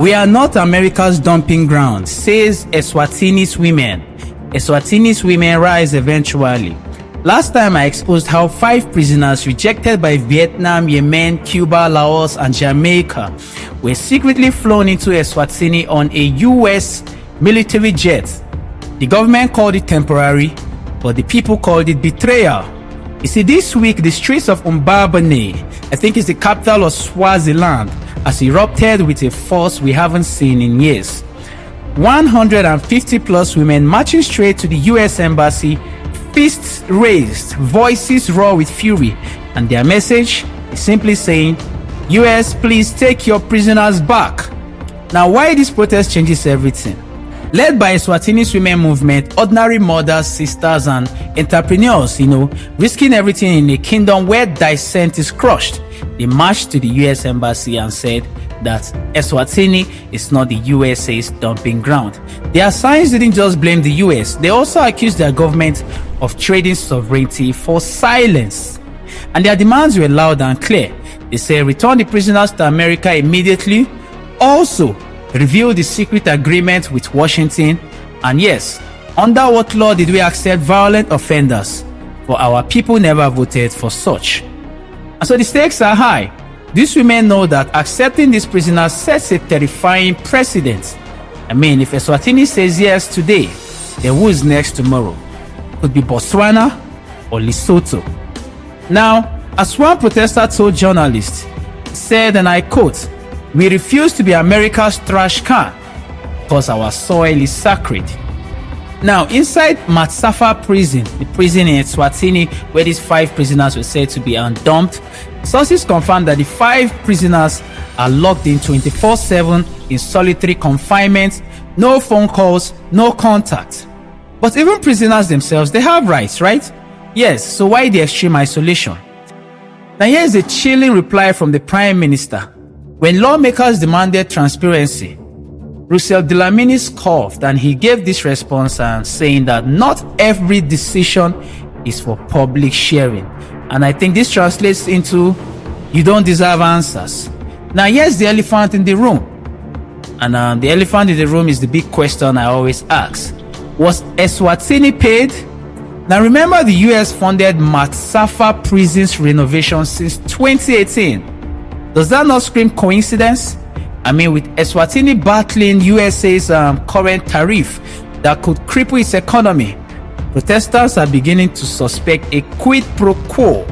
We are not America's dumping ground, says Eswatini'S women. Eswatini'S women rise eventually. Last time I exposed how 5 prisoners rejected by Vietnam, Yemen, Cuba, Laos, and Jamaica were secretly flown into Eswatini on a US military jet. The government called it temporary, but the people called it betrayal. You see, this week the streets of Mbabane, I think it's the capital of Swaziland, has erupted with a force we haven't seen in years. 150 plus women marching straight to the US embassy, fists raised, voices raw with fury, and their message is simply saying, US, please take your prisoners back. Now, why this protest changes everything? Led by Eswatini'S women movement, ordinary mothers, sisters, and entrepreneurs, risking everything in a kingdom where dissent is crushed, they marched to the US embassy and said that Eswatini is not the USA's dumping ground. Their signs didn't just blame the US, they also accused their government of trading sovereignty for silence. And their demands were loud and clear. They say return the prisoners to America immediately, also reveal the secret agreement with Washington, and yes, under what law did we accept violent offenders? For our people never voted for such. And so the stakes are high. These women know that accepting these prisoners sets a terrifying precedent. If Eswatini says yes today, then who is next tomorrow? Could be Botswana or Lesotho. Now, as one protester told journalists, he said, and I quote, "We refuse to be America's trash can because our soil is sacred." Now, inside Matsafa prison, the prison in Eswatini where these 5 prisoners were said to be undumped, sources confirm that the 5 prisoners are locked in 24/7 in solitary confinement, no phone calls, no contact. But even prisoners themselves, they have rights, right? Yes, so why the extreme isolation? Now here's a chilling reply from the Prime Minister. When lawmakers demanded transparency, Rousseau Dlamini scoffed and he gave this response and saying that not every decision is for public sharing. And I think this translates into, you don't deserve answers. Now here's the elephant in the room. And the elephant in the room is the big question I always ask. Was Eswatini paid? Now remember, the US funded Matsafa prison's renovation since 2018. Does that not scream coincidence? With Eswatini battling USA's current tariff that could cripple its economy, protesters are beginning to suspect a quid pro quo.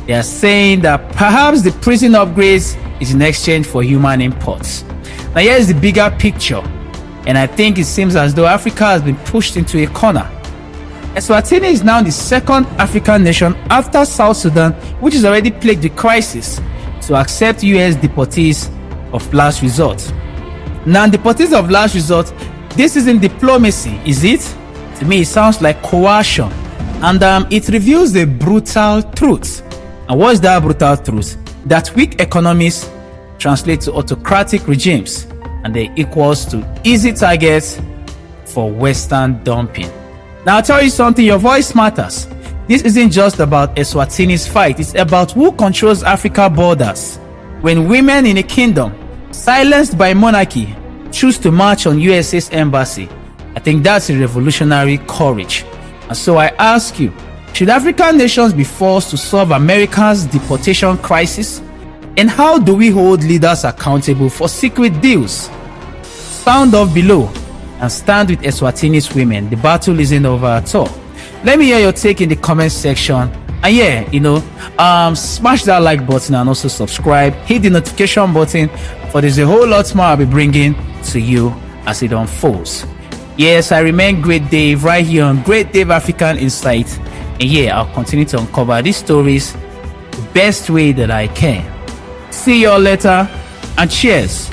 They are saying that perhaps the prison upgrades is in exchange for human imports. Now here is the bigger picture, and I think it seems as though Africa has been pushed into a corner. Eswatini is now the second African nation after South Sudan, which is already plagued with crisis, to accept US deportees of last resort. Now, deportees of last resort, this isn't diplomacy, is it? To me, it sounds like coercion, and it reveals the brutal truth. And what's that brutal truth? That weak economies translate to autocratic regimes, and they equals to easy targets for Western dumping. Now, I'll tell you something, your voice matters. This isn't just about Eswatini's fight, it's about who controls Africa's borders. When women in a kingdom, silenced by monarchy, choose to march on USA's embassy, I think that's a revolutionary courage. And so I ask you, should African nations be forced to solve America's deportation crisis? And how do we hold leaders accountable for secret deals? Sound off below and stand with Eswatini's women. The battle isn't over at all. Let me hear your take in the comment section. And smash that like button and also subscribe. Hit the notification button, for there's a whole lot more I'll be bringing to you as it unfolds. Yes, I remain Great Dave right here on Great Dave African Insight. And I'll continue to uncover these stories the best way that I can. See you all later, and cheers.